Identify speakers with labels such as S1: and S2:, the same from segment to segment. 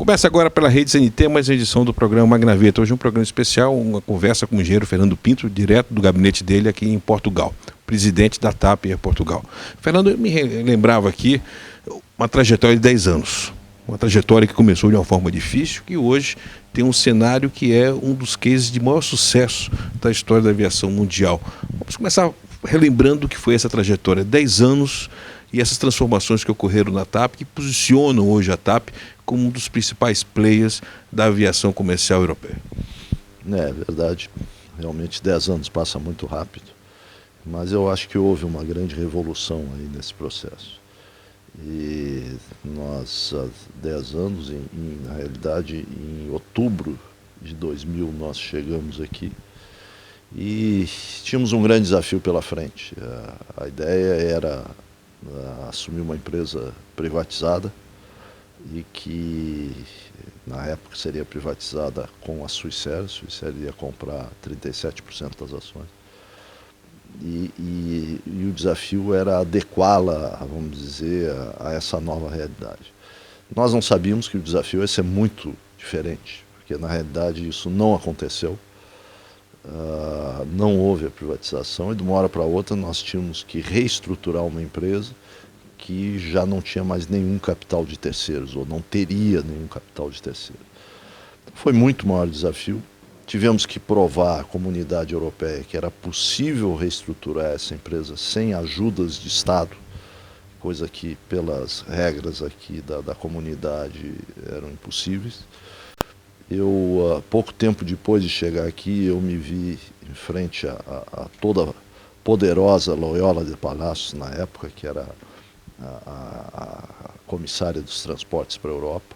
S1: começa agora pela Rede CNT, mais uma edição do programa Magnaveta. Hoje um programa especial, uma conversa com o engenheiro Fernando Pinto, direto do gabinete dele aqui em Portugal, presidente da TAP em Portugal. Fernando, eu me lembrava aqui uma trajetória de 10 anos, uma trajetória que começou de uma forma difícil, que hoje tem um cenário que é um dos cases de maior sucesso da história da aviação mundial. Vamos começar relembrando o que foi essa trajetória, 10 anos e essas transformações que ocorreram na TAP, que posicionam hoje a TAP como um dos principais players da aviação comercial europeia.
S2: É verdade, realmente 10 anos passa muito rápido, mas eu acho que houve uma grande revolução aí nesse processo. E nós, há 10 anos, na realidade, em outubro de 2000, nós chegamos aqui e tínhamos um grande desafio pela frente. A ideia era assumir uma empresa privatizada e que, na época, seria privatizada com a Swissair. A Swissair ia comprar 37% das ações. E o desafio era adequá-la, vamos dizer, a essa nova realidade. Nós não sabíamos que o desafio ia ser muito diferente, porque na realidade isso não aconteceu, não houve a privatização e de uma hora para outra nós tínhamos que reestruturar uma empresa que já não tinha mais nenhum capital de terceiros, ou não teria nenhum capital de terceiros. Foi muito maior desafio. Tivemos que provar à comunidade europeia que era possível reestruturar essa empresa sem ajudas de Estado, coisa que, pelas regras aqui da comunidade, eram impossíveis. Pouco tempo depois de chegar aqui, eu me vi em frente a toda a poderosa Loyola de Palacios, na época, que era a comissária dos transportes para a Europa,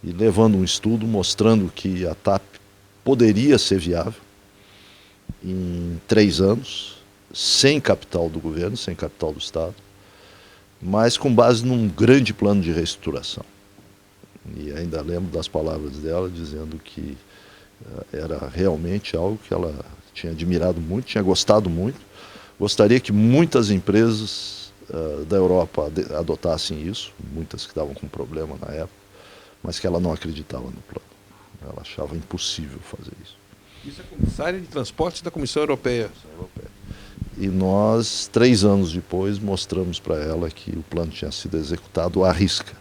S2: e levando um estudo mostrando que a TAP poderia ser viável em 3 anos, sem capital do governo, sem capital do Estado, mas com base num grande plano de reestruturação. E ainda lembro das palavras dela dizendo que era realmente algo que ela tinha admirado muito, tinha gostado muito, gostaria que muitas empresas da Europa adotassem isso, muitas que estavam com problema na época, mas que ela não acreditava no plano. Ela achava impossível fazer isso.
S1: Isso é comissária de transportes da Comissão Europeia.
S2: E nós, 3 anos depois, mostramos para ela que o plano tinha sido executado à risca.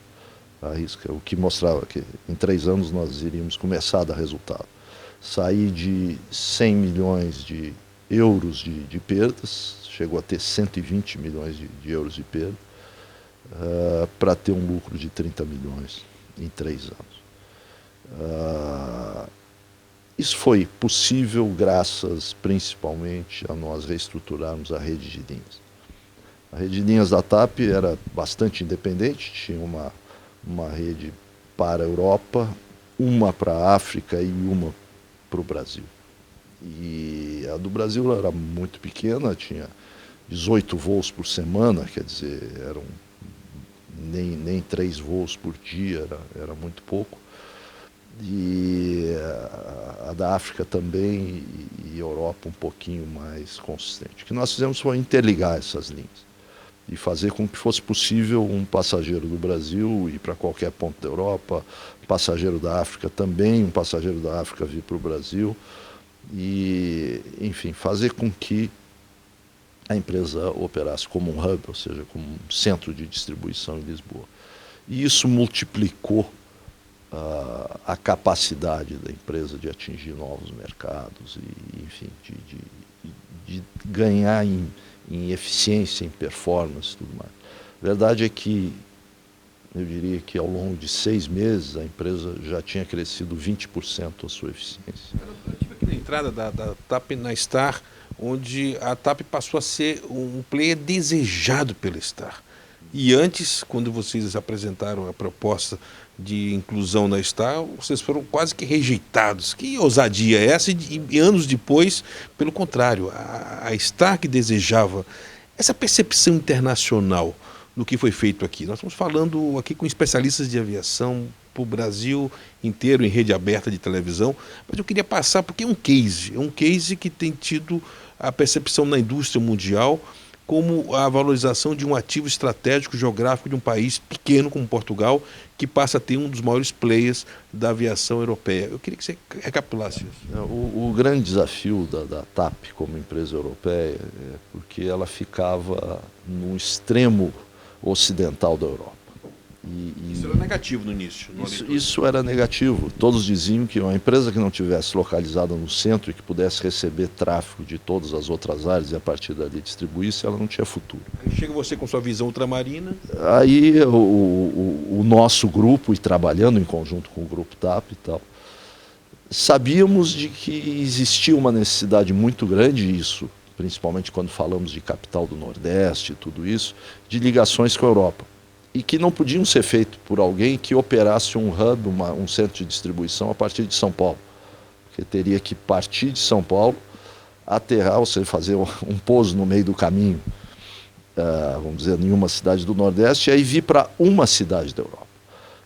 S2: O que mostrava que em 3 anos nós iríamos começar a dar resultado. Sair de 100 milhões de euros de perdas, chegou a ter 120 milhões de euros de perda, para ter um lucro de 30 milhões em 3 anos. Isso foi possível graças principalmente a nós reestruturarmos a rede de linhas. A rede de linhas da TAP era bastante independente, tinha uma rede para a Europa, uma para a África e uma para o Brasil. E a do Brasil era muito pequena, tinha 18 voos por semana, quer dizer, eram nem 3 voos por dia, era muito pouco. E a da África também, e Europa um pouquinho mais consistente. O que nós fizemos foi interligar essas linhas e fazer com que fosse possível um passageiro do Brasil ir para qualquer ponto da Europa, passageiro da África também, um passageiro da África vir para o Brasil, e, enfim, fazer com que a empresa operasse como um hub, ou seja, como um centro de distribuição em Lisboa. E isso multiplicou a capacidade da empresa de atingir novos mercados e, enfim, de ganhar em eficiência, em performance e tudo mais. A verdade é que eu diria que ao longo de 6 meses a empresa já tinha crescido 20% a sua eficiência.
S1: Eu tive aqui na entrada da TAP na Star, onde a TAP passou a ser um player desejado pela Star. E antes, quando vocês apresentaram a proposta de inclusão na Star, vocês foram quase que rejeitados. Que ousadia é essa? E anos depois, pelo contrário, a Star que desejava essa percepção internacional do que foi feito aqui. Nós estamos falando aqui com especialistas de aviação para o Brasil inteiro, em rede aberta de televisão, mas eu queria passar, porque é um case que tem tido a percepção na indústria mundial como a valorização de um ativo estratégico geográfico de um país pequeno como Portugal, que passa a ter um dos maiores players da aviação europeia. Eu queria que você recapitulasse isso.
S2: O grande desafio da TAP como empresa europeia é porque ela ficava no extremo ocidental da Europa.
S1: Isso era negativo no início.
S2: Isso era negativo. Todos diziam que uma empresa que não tivesse localizada no centro e que pudesse receber tráfego de todas as outras áreas e a partir dali distribuísse, ela não tinha futuro.
S1: Aí chega você com sua visão ultramarina.
S2: Aí o nosso grupo, e trabalhando em conjunto com o grupo TAP e tal, sabíamos de que existia uma necessidade muito grande, isso, principalmente quando falamos de capital do Nordeste e tudo isso, de ligações com a Europa. E que não podiam ser feitos por alguém que operasse um hub, um centro de distribuição a partir de São Paulo. Porque teria que partir de São Paulo, aterrar, ou seja, fazer um pouso no meio do caminho, vamos dizer, em uma cidade do Nordeste, e aí vir para uma cidade da Europa.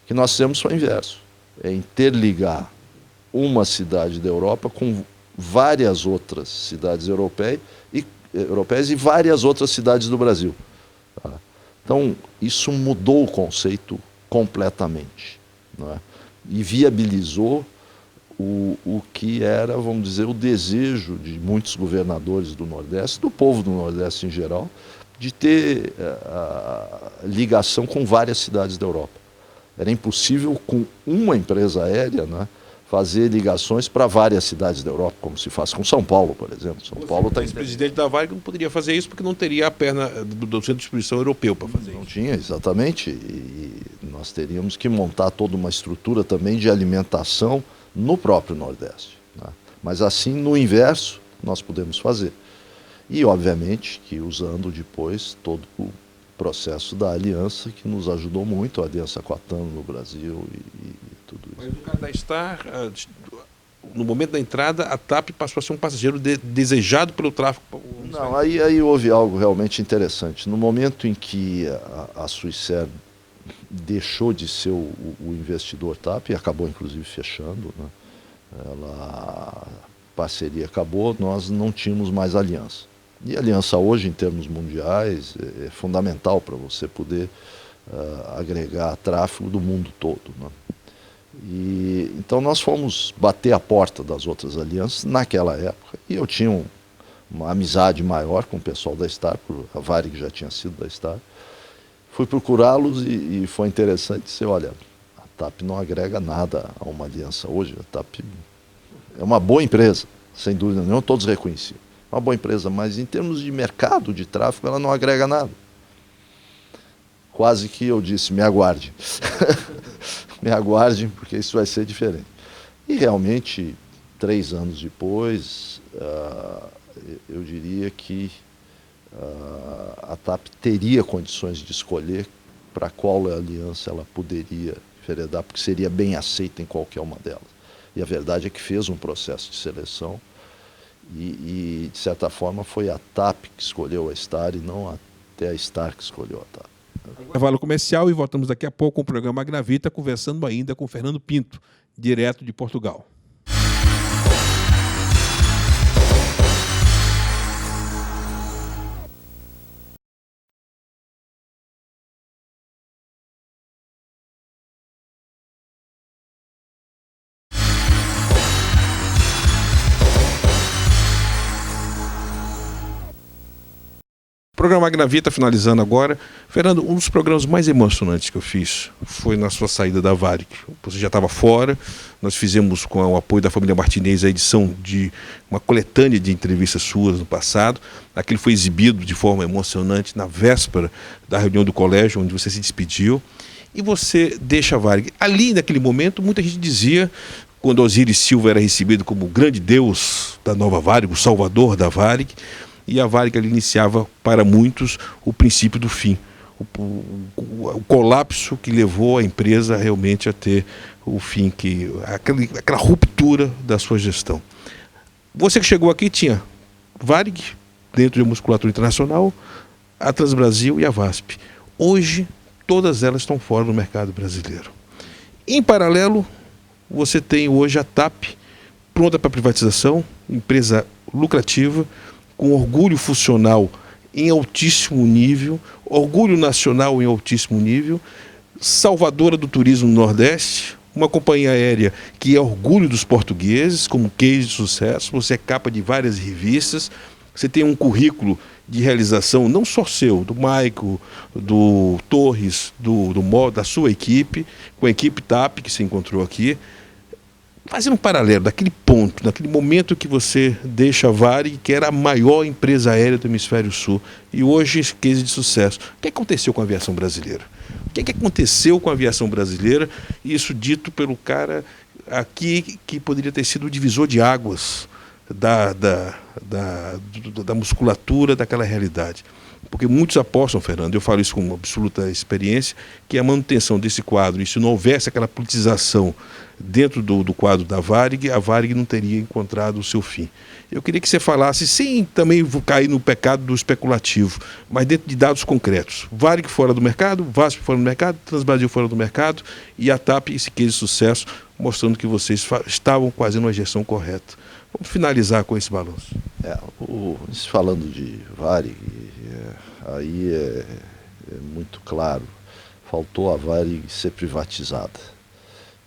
S2: O que nós fizemos foi o inverso, é interligar uma cidade da Europa com várias outras cidades europeias e várias outras cidades do Brasil. Tá? Então, isso mudou o conceito completamente, não é? E viabilizou o que era, vamos dizer, o desejo de muitos governadores do Nordeste, do povo do Nordeste em geral, de ter ligação com várias cidades da Europa. Era impossível, com uma empresa aérea, né, fazer ligações para várias cidades da Europa, como se faz com São Paulo, por exemplo. São Paulo está...
S1: O presidente da Varig não poderia fazer isso porque não teria a perna do centro de distribuição europeu para fazer isso.
S2: Não tinha, exatamente. E nós teríamos que montar toda uma estrutura também de alimentação no próprio Nordeste. Né? Mas assim, no inverso, nós podemos fazer. E, obviamente, que usando depois todo o processo da aliança, que nos ajudou muito, a aliança com a TAM no Brasil e tudo isso.
S1: Mas no caso da Star, no momento da entrada, a TAP passou a ser um passageiro desejado pelo tráfego.
S2: Não, aí houve algo realmente interessante. No momento em que a Swissair deixou de ser o investidor TAP, e acabou inclusive fechando, né? A parceria acabou, nós não tínhamos mais aliança. E a aliança hoje, em termos mundiais, é fundamental para você poder agregar tráfego do mundo todo, né? E então nós fomos bater a porta das outras alianças naquela época, e eu tinha uma amizade maior com o pessoal da Star, a Varig já tinha sido da Star. Fui procurá-los e foi interessante dizer, olha, a TAP não agrega nada a uma aliança hoje, a TAP é uma boa empresa, sem dúvida nenhuma, todos reconheciam. Uma boa empresa, mas em termos de mercado de tráfego, ela não agrega nada. Quase que eu disse, me aguarde. Me aguardem, porque isso vai ser diferente. E realmente, 3 anos depois, eu diria que a TAP teria condições de escolher para qual aliança ela poderia enveredar, porque seria bem aceita em qualquer uma delas. E a verdade é que fez um processo de seleção e de certa forma, foi a TAP que escolheu a Star e não até a Star que escolheu a TAP.
S1: Intervalo comercial e voltamos daqui a pouco com o programa Magnavita, conversando ainda com Fernando Pinto, direto de Portugal. Programa Magnavita finalizando agora. Fernando, um dos programas mais emocionantes que eu fiz foi na sua saída da Varig. Você já estava fora, nós fizemos com o apoio da família Martinez a edição de uma coletânea de entrevistas suas no passado. Aquilo foi exibido de forma emocionante na véspera da reunião do colégio, onde você se despediu. E você deixa a Varig. Ali, naquele momento, muita gente dizia, quando Osiris Silva era recebido como o grande deus da nova Varig, o salvador da Varig, e a Varig ali iniciava para muitos o princípio do fim, o colapso que levou a empresa realmente a ter o fim, aquela ruptura da sua gestão. Você que chegou aqui tinha Varig, dentro de Musculatura Internacional, a Transbrasil e a VASP. Hoje, todas elas estão fora do mercado brasileiro. Em paralelo, você tem hoje a TAP, pronta para privatização, empresa lucrativa, com orgulho funcional em altíssimo nível, orgulho nacional em altíssimo nível, salvadora do turismo no Nordeste, uma companhia aérea que é orgulho dos portugueses, como case de sucesso. Você é capa de várias revistas, você tem um currículo de realização, não só seu, do Maico, do Torres, da sua equipe, com a equipe TAP que se encontrou aqui. Fazendo um paralelo daquele ponto, naquele momento que você deixa a Varig, que era a maior empresa aérea do Hemisfério Sul, e hoje esse case de sucesso. O que aconteceu com a aviação brasileira? O que aconteceu com a aviação brasileira? Isso dito pelo cara aqui que poderia ter sido o divisor de águas da musculatura daquela realidade. Porque muitos apostam, Fernando, eu falo isso com absoluta experiência, que a manutenção desse quadro, e se não houvesse aquela politização dentro do quadro da Varig, a Varig não teria encontrado o seu fim. Eu queria que você falasse, sem também cair no pecado do especulativo, mas dentro de dados concretos. Varig fora do mercado, VASP fora do mercado, Transbrasil fora do mercado, e a TAP, esse case de sucesso, mostrando que vocês estavam fazendo a gestão correta. Vamos finalizar com esse balanço.
S2: Falando de Varig, aí é muito claro, faltou a Varig ser privatizada.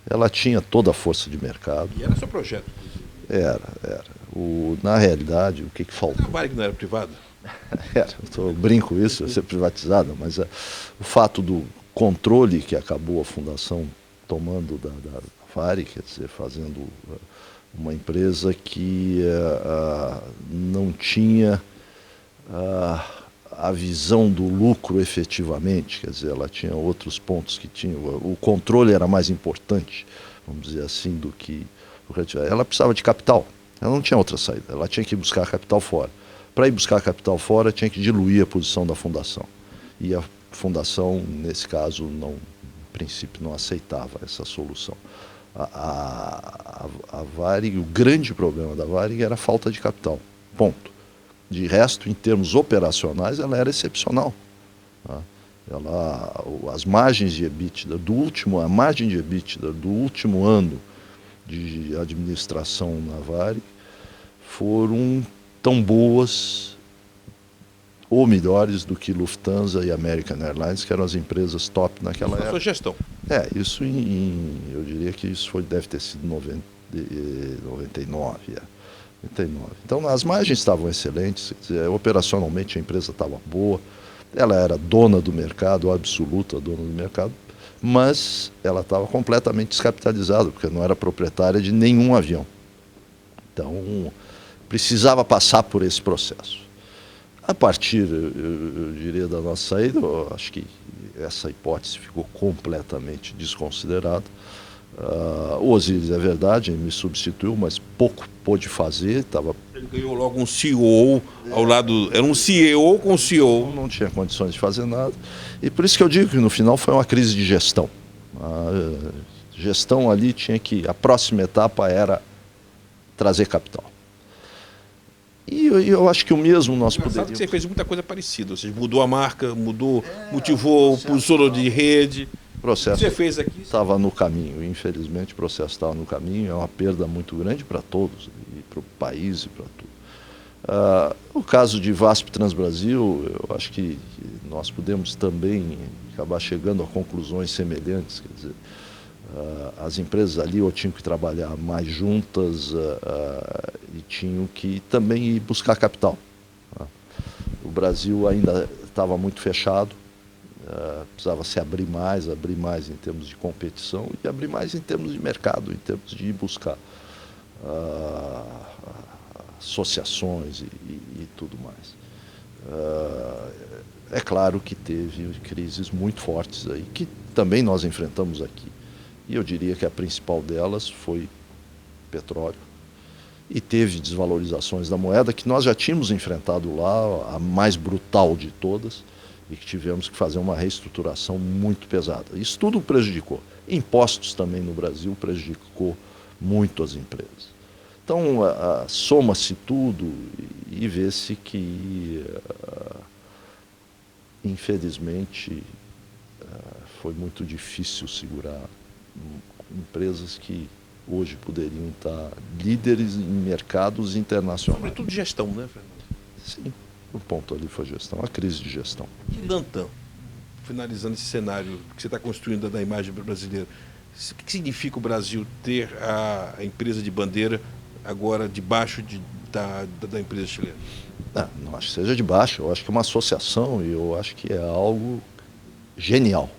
S2: Ela tinha toda a força de mercado.
S1: E era seu projeto?
S2: Era. Na realidade, o que faltou?
S1: A Varig não era privada?
S2: Eu brinco isso, ia ser privatizada, mas o fato do controle que acabou a fundação tomando da Varig, quer dizer, fazendo uma empresa que não tinha a visão do lucro efetivamente, quer dizer, ela tinha outros pontos que tinham, o controle era mais importante, vamos dizer assim, do que ela precisava de capital, ela não tinha outra saída, ela tinha que buscar capital fora. Para ir buscar capital fora, tinha que diluir a posição da fundação. E a fundação, nesse caso, no princípio, não aceitava essa solução. A Varig, o grande problema da Varig era a falta de capital, ponto. De resto, em termos operacionais, ela era excepcional. Tá? As margens de EBITDA a margem de EBITDA do último ano de administração na Varig foram tão boas ou melhores do que Lufthansa e American Airlines, que eram as empresas top naquela época.
S1: A sua gestão.
S2: Isso eu diria que isso deve ter sido 99. 99. Então as margens estavam excelentes, quer dizer, operacionalmente a empresa estava boa, ela era dona do mercado, absoluta dona do mercado, mas ela estava completamente descapitalizada, porque não era proprietária de nenhum avião. Então precisava passar por esse processo. A partir, eu diria, da nossa saída, eu acho que essa hipótese ficou completamente desconsiderada. O Osiris, é verdade, me substituiu, mas pouco pôde fazer.
S1: Ele ganhou logo um CEO ao lado, era um CEO com CEO.
S2: Não tinha condições de fazer nada. E por isso que eu digo que no final foi uma crise de gestão. A gestão ali a próxima etapa era trazer capital. E eu acho que o mesmo nós poderíamos...
S1: que você fez muita coisa parecida, ou seja, mudou a marca, motivou, posicionou de rede.
S2: O processo
S1: você fez aqui
S2: estava no caminho, infelizmente o processo estava no caminho, é uma perda muito grande para todos, e para o país e para tudo. O caso de VASP Transbrasil, eu acho que nós podemos também acabar chegando a conclusões semelhantes, quer dizer, as empresas ali ou tinham que trabalhar mais juntas e tinham que também ir buscar capital. O Brasil ainda estava muito fechado, precisava se abrir mais em termos de competição e abrir mais em termos de mercado, em termos de ir buscar associações e tudo mais. É claro que teve crises muito fortes aí, que também nós enfrentamos aqui. E eu diria que a principal delas foi petróleo. E teve desvalorizações da moeda que nós já tínhamos enfrentado lá, a mais brutal de todas, e que tivemos que fazer uma reestruturação muito pesada. Isso tudo prejudicou. Impostos também no Brasil prejudicou muito as empresas. Então, soma-se tudo e vê-se que, infelizmente, foi muito difícil segurar empresas que hoje poderiam estar líderes em mercados internacionais.
S1: Sobretudo gestão, né, Fernando?
S2: Sim. O ponto ali foi gestão, a crise de gestão.
S1: E Dantan, finalizando esse cenário que você está construindo da imagem brasileira, o que significa o Brasil ter a empresa de bandeira agora debaixo da empresa chilena?
S2: Não acho que seja debaixo, eu acho que é uma associação e eu acho que é algo genial.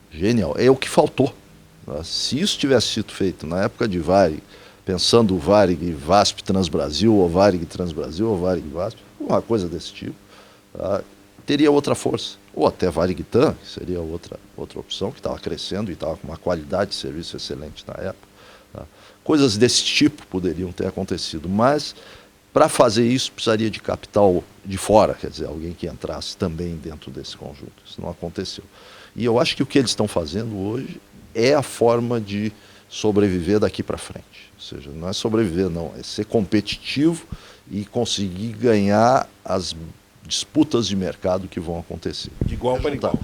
S2: Genial. É o que faltou. Se isso tivesse sido feito na época de Varig, pensando o Varig Vasp Transbrasil, ou Varig Transbrasil, ou Varig Vasp, uma coisa desse tipo, teria outra força. Ou até Varig TAM, que seria outra opção, que estava crescendo e estava com uma qualidade de serviço excelente na época. Coisas desse tipo poderiam ter acontecido, mas para fazer isso precisaria de capital de fora, quer dizer, alguém que entrasse também dentro desse conjunto. Isso não aconteceu. E eu acho que o que eles estão fazendo hoje é a forma de sobreviver daqui para frente. Ou seja, não é sobreviver, não, é ser competitivo e conseguir ganhar as disputas de mercado que vão acontecer.
S1: De igual para igual.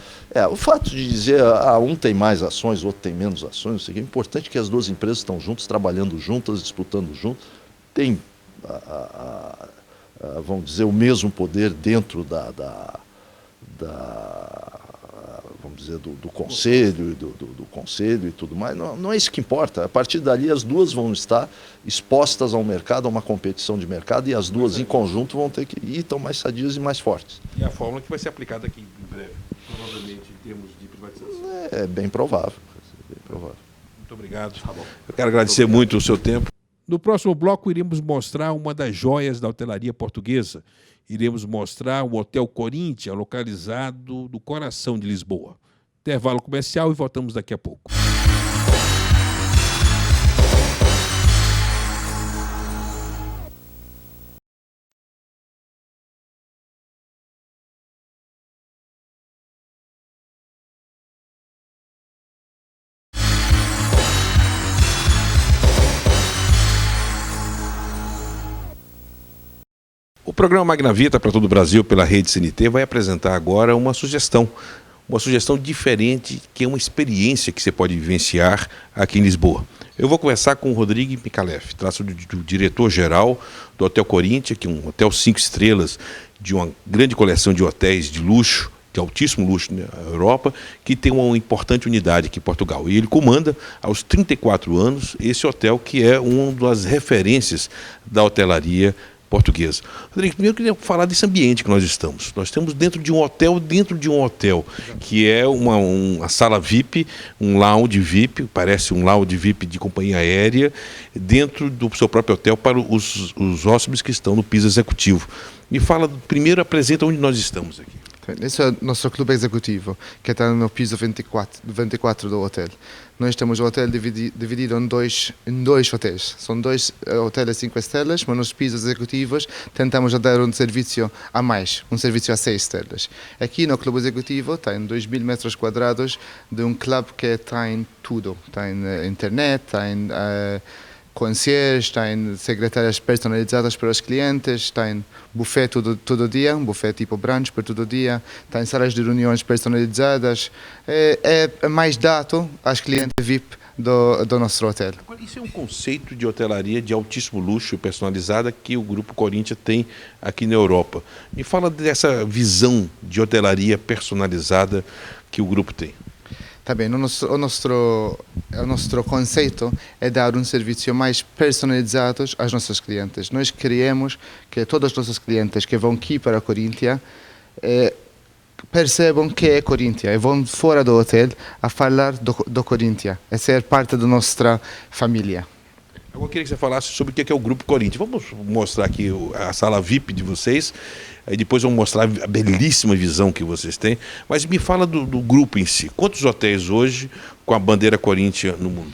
S2: O fato de dizer um tem mais ações, o outro tem menos ações, é importante que as duas empresas estão juntas, trabalhando juntas, disputando juntas, tem, vamos dizer, o mesmo poder dentro vamos dizer, do conselho, do conselho e tudo mais. Não é isso que importa. A partir dali, as duas vão estar expostas ao mercado, a uma competição de mercado, e as duas em conjunto vão ter que ir tão mais sadias e mais fortes.
S1: E a fórmula que vai ser aplicada aqui em breve, provavelmente, em termos de privatização.
S2: É bem provável. Bem provável.
S1: Muito obrigado. Tá bom. Eu quero agradecer muito o seu tempo. No próximo bloco, iremos mostrar uma das joias da hotelaria portuguesa. Iremos mostrar o Hotel Corinthians, localizado no coração de Lisboa. Intervalo comercial e voltamos daqui a pouco. O programa Magna Vita para todo o Brasil pela Rede CNT vai apresentar agora uma sugestão diferente, que é uma experiência que você pode vivenciar aqui em Lisboa. Eu vou conversar com o Rodrigo Micallef, do diretor-geral do Hotel Corinthians, que é um hotel 5 estrelas, de uma grande coleção de hotéis de luxo, de altíssimo luxo na Europa, que tem uma importante unidade aqui em Portugal. E ele comanda, aos 34 anos, esse hotel que é uma das referências da hotelaria portuguesa. Rodrigo, primeiro eu queria falar desse ambiente que nós estamos. Nós estamos dentro de um hotel, que é uma sala VIP, um lounge VIP, parece um lounge VIP de companhia aérea, dentro do seu próprio hotel para os hóspedes que estão no piso executivo. Me fala, primeiro apresenta onde nós estamos aqui.
S3: Esse é o nosso clube executivo, que está no piso 24 do hotel. Nós temos o hotel dividido em dois hotéis. São dois hotéis 5 estrelas, mas nos pisos executivos tentamos dar um serviço a mais, um serviço a 6 estrelas. Aqui no clube executivo tem 2.000 metros quadrados de um clube que tem tudo. Tem internet, tem concierge, tem secretárias personalizadas para os clientes, tem buffet todo dia, um buffet tipo brunch para todo dia, tem salas de reuniões personalizadas, é mais dado aos clientes VIP do nosso hotel.
S1: Agora, isso é um conceito de hotelaria de altíssimo luxo e personalizada que o Grupo Corinthians tem aqui na Europa. Me fala dessa visão de hotelaria personalizada que o grupo tem.
S3: Tá bem, o nosso conceito é dar um serviço mais personalizado aos nossos clientes. Nós queremos que todos os nossos clientes que vão aqui para a Corinthians percebam que é Corinthians e vão fora do hotel a falar do Corinthians, a ser parte da nossa família.
S1: Agora eu queria que você falasse sobre o que é o Grupo Corinthians. Vamos mostrar aqui a sala VIP de vocês, aí depois vamos mostrar a belíssima visão que vocês têm. Mas me fala do grupo em si. Quantos hotéis hoje com a bandeira Corinthians no mundo?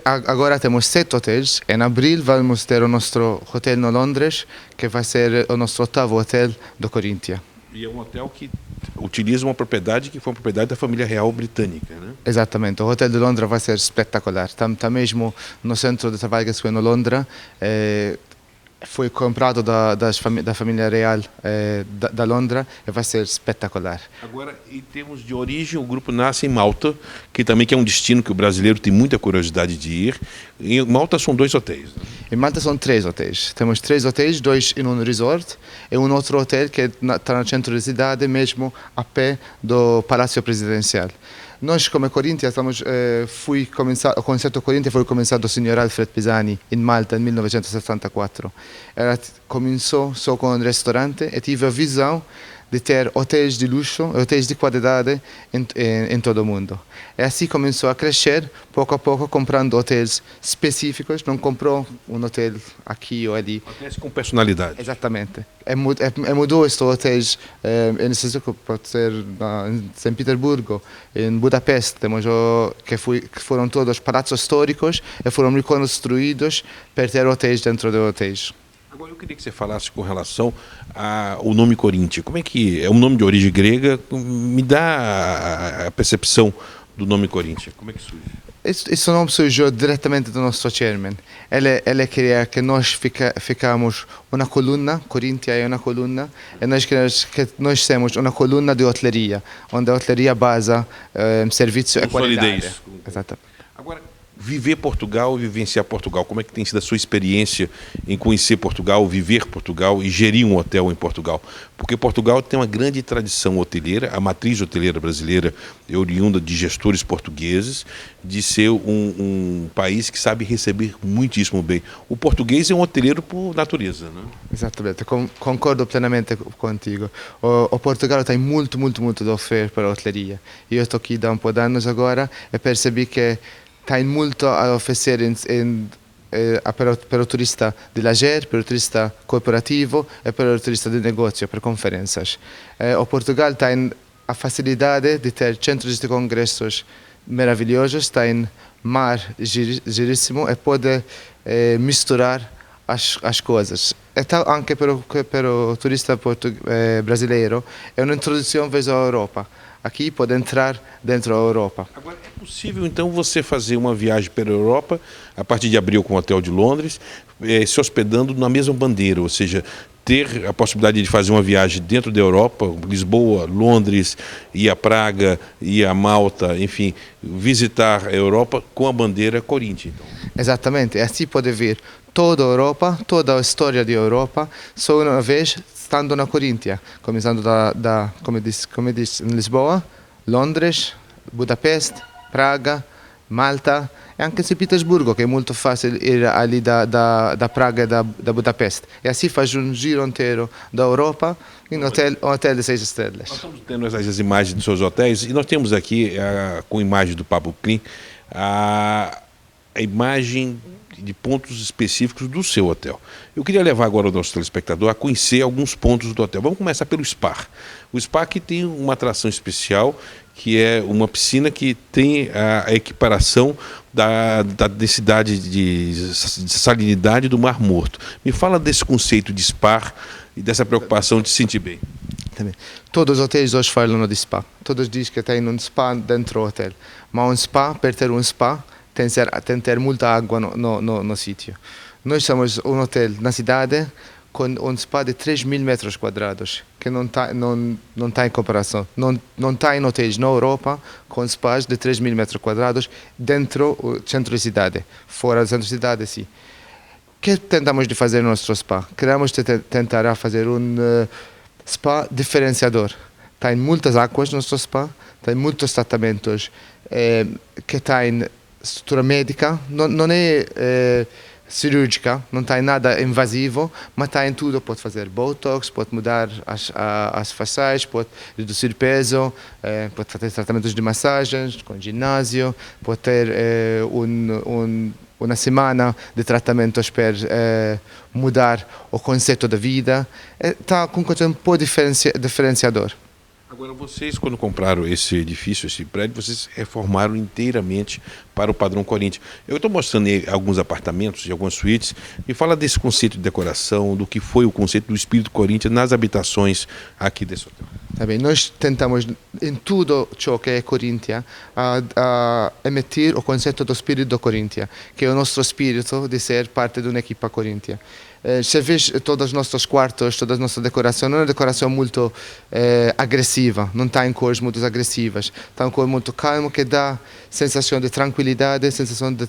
S3: Agora temos 7 hotéis. Em abril vamos ter o nosso hotel no Londres, que vai ser o nosso 8º hotel do Corinthians.
S1: E é um hotel que utiliza uma propriedade que foi uma propriedade da família real britânica, né?
S3: Exatamente. O Hotel de Londres vai ser espetacular. Está mesmo no centro de trabalho que se vê no Londres. Foi comprado da família real da Londres e vai ser espetacular.
S1: Agora, em termos de origem, o grupo nasce em Malta, que também é um destino que o brasileiro tem muita curiosidade de ir. Em Malta são 2 hotéis. Né?
S3: Em Malta são 3 hotéis. Temos 3 hotéis, 2 em um resort e um outro hotel que está no centro da cidade, mesmo a pé do Palácio Presidencial. Nós, come Corinthians, o concerto Corinthians foi começado do Sr. Alfred Pisani em Malta em 1974. Começou só com um restaurante e tive a visão de ter hotéis de luxo, hotéis de qualidade em todo o mundo. E assim começou a crescer, pouco a pouco, comprando hotéis específicos. Não comprou um hotel aqui ou ali.
S1: Hotéis com personalidade.
S3: Exatamente. Mudou estes hotéis, pode ser em São Petersburgo, em Budapeste, temos que foram todos palácios históricos e foram reconstruídos para ter hotéis dentro de hotéis.
S1: Agora eu queria que você falasse com relação ao nome Corinthians. Como é que é um nome de origem grega? Me dá a percepção do nome Corinthians. Como é que surge?
S3: Esse nome surgiu diretamente do nosso chairman. Ele queria que nós ficamos uma coluna, Corinthians é uma coluna, e nós queremos que nós sejamos uma coluna de hotelaria, onde a hotelaria basa serviço e qualidade.
S1: Solidez.
S3: Exatamente.
S1: Agora, viver Portugal e vivenciar Portugal, como é que tem sido a sua experiência em conhecer Portugal, viver Portugal e gerir um hotel em Portugal? Porque Portugal tem uma grande tradição hoteleira, a matriz hoteleira brasileira é oriunda de gestores portugueses, de ser um país que sabe receber muitíssimo bem. O português é um hoteleiro por natureza, né?
S3: Exatamente, concordo plenamente contigo. O Portugal tem muito de oferta para a hotelaria. Eu estou aqui há um pouco de anos agora e percebi que tem muito a oferecer para o turista de lazer, para o turista corporativo e para o turista de negócio, para conferências. O Portugal tem a facilidade de ter centros de congressos maravilhosos, tem mar giríssimo e pode misturar as coisas. E tal anche para o turista brasileiro é uma introdução à Europa. Aqui pode entrar dentro da Europa.
S1: Agora, é possível, então, você fazer uma viagem pela Europa, a partir de abril com o Hotel de Londres, se hospedando na mesma bandeira, ou seja, ter a possibilidade de fazer uma viagem dentro da Europa, Lisboa, Londres, ir a Praga, ir a Malta, enfim, visitar a Europa com a bandeira Corinthians. Então.
S3: Exatamente, assim pode vir toda a Europa, toda a história da Europa, só uma vez stando na Corinthians, começando come disse, em Lisboa, Londres, Budapeste, Praga, Malta e anche São Petersburgo, que é muito fácil ir ali da Praga e da Budapeste. E assim faz um giro inteiro da Europa em um hotel de 6 estrelas.
S1: Nós estamos tendo essas imagens dos seus hotéis e nós temos aqui, com imagem do Pablo Klim, a imagem de pontos específicos do seu hotel. Eu queria levar agora o nosso telespectador a conhecer alguns pontos do hotel. Vamos começar pelo spa. O spa que tem uma atração especial, que é uma piscina que tem a equiparação da densidade de salinidade do Mar Morto. Me fala desse conceito de spa e dessa preocupação de se sentir bem.
S3: Também. Todos os hotéis hoje falam de spa. Todos dizem que tem um spa dentro do hotel. Mas um spa, para ter um spa, tem que ter muita água no sítio. Nós somos um hotel na cidade com um spa de 3.000 metros quadrados, que não tem comparação. Não tem hotéis na Europa com spas de 3.000 metros quadrados dentro do centro da cidade. Fora do centro da cidade, sim. O que tentamos de fazer no nosso spa? Queremos tentar fazer um spa diferenciador. Tem muitas águas no nosso spa, tem muitos tratamentos que tem estrutura médica, não é cirúrgica, não tem nada invasivo, mas tem tudo, pode fazer botox, pode mudar as faces, pode reduzir peso, pode fazer tratamentos de massagens, com ginásio, pode ter uma semana de tratamentos para mudar o conceito da vida. Está com um conceito um pouco diferenciador.
S1: Agora, vocês, quando compraram esse edifício, esse prédio, vocês reformaram inteiramente para o padrão Corinthians. Eu estou mostrando aí alguns apartamentos e algumas suítes. Me fala desse conceito de decoração, do que foi o conceito do espírito Corinthians nas habitações aqui desse hotel.
S3: Tá bem, nós tentamos, em tudo ciò que é Coríntia, a emitir o conceito do espírito do Coríntia, que é o nosso espírito de ser parte de uma equipa Coríntia. Se vês todos os nossos quartos, toda a nossa decoração, não é uma decoração muito agressiva, não está em cores muito agressivas, está em cor muito calmo, que dá sensação de tranquilidade, sensação de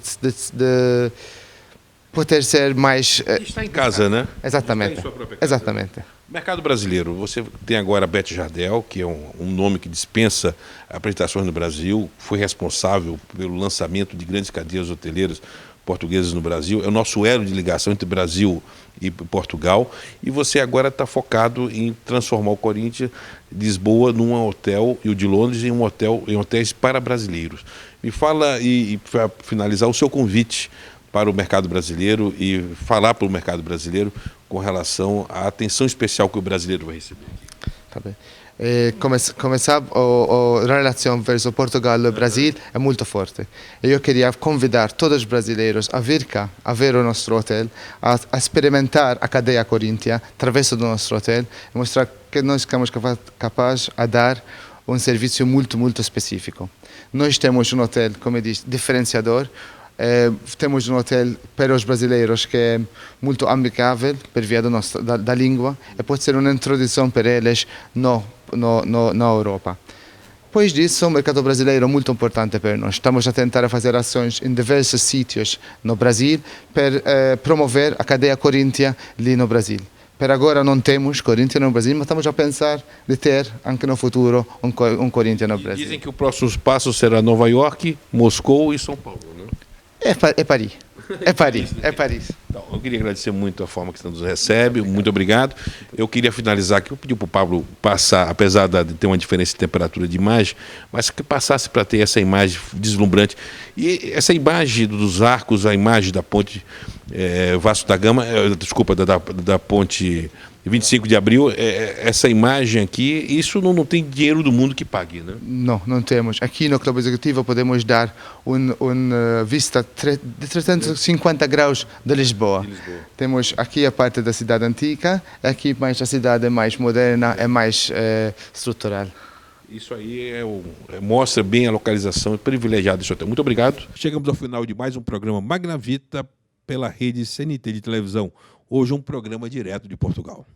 S3: poder ser mais...
S1: Está em casa, né?
S3: Exatamente,
S1: Está em sua própria casa.
S3: exatamente.
S1: Mercado brasileiro, você tem agora a Beth Jardel, que é um nome que dispensa apresentações no Brasil, foi responsável pelo lançamento de grandes cadeias hoteleiras portuguesas no Brasil, é o nosso elo de ligação entre Brasil e Portugal, e você agora está focado em transformar o Corinthians Lisboa num hotel, e o de Londres em hotéis para brasileiros. Me fala, e para finalizar, o seu convite para o mercado brasileiro e falar para o mercado brasileiro com relação à atenção especial que o brasileiro vai receber.
S3: Tá bem. Come sabe, a relação verso Portugal e Brasil é muito forte. Eu queria convidar todos os brasileiros a vir cá, a ver o nosso hotel, a experimentar a cadeia Coríntia através do nosso hotel e mostrar que nós somos capazes de dar um serviço muito, muito específico. Nós temos um hotel, como eu disse, diferenciador. Temos um hotel para os brasileiros que é muito amigável por via da língua e pode ser uma introdução para eles na Europa. Depois disso, o mercado brasileiro é muito importante para nós. Estamos a tentar fazer ações em diversos sítios no Brasil para promover a cadeia Coríntia ali no Brasil. Por agora não temos Corinthians no Brasil, mas estamos a pensar de ter, anche no futuro, um Corinthians no Brasil.
S1: Dizem que o próximo passo será Nova York, Moscou e São Paulo, né?
S3: É Paris. É Paris. É Paris.
S1: Então, eu queria agradecer muito a forma que você nos recebe, muito obrigado. Eu queria finalizar aqui, eu pedi para o Pablo passar, apesar de ter uma diferença de temperatura de imagem, mas que passasse para ter essa imagem deslumbrante. E essa imagem dos arcos, a imagem da ponte Vasco da Gama, desculpa, da ponte 25 de abril, essa imagem aqui, isso não tem dinheiro do mundo que pague, né?
S3: Não temos. Aqui no Clube Executivo podemos dar uma vista de 350 graus de Lisboa. Temos aqui a parte da cidade antiga, aqui mais a cidade mais moderna e mais estrutural.
S1: Isso aí mostra bem a localização privilegiada desse hotel. Muito obrigado. Chegamos ao final de mais um programa Magnavita pela rede CNT de televisão. Hoje um programa direto de Portugal.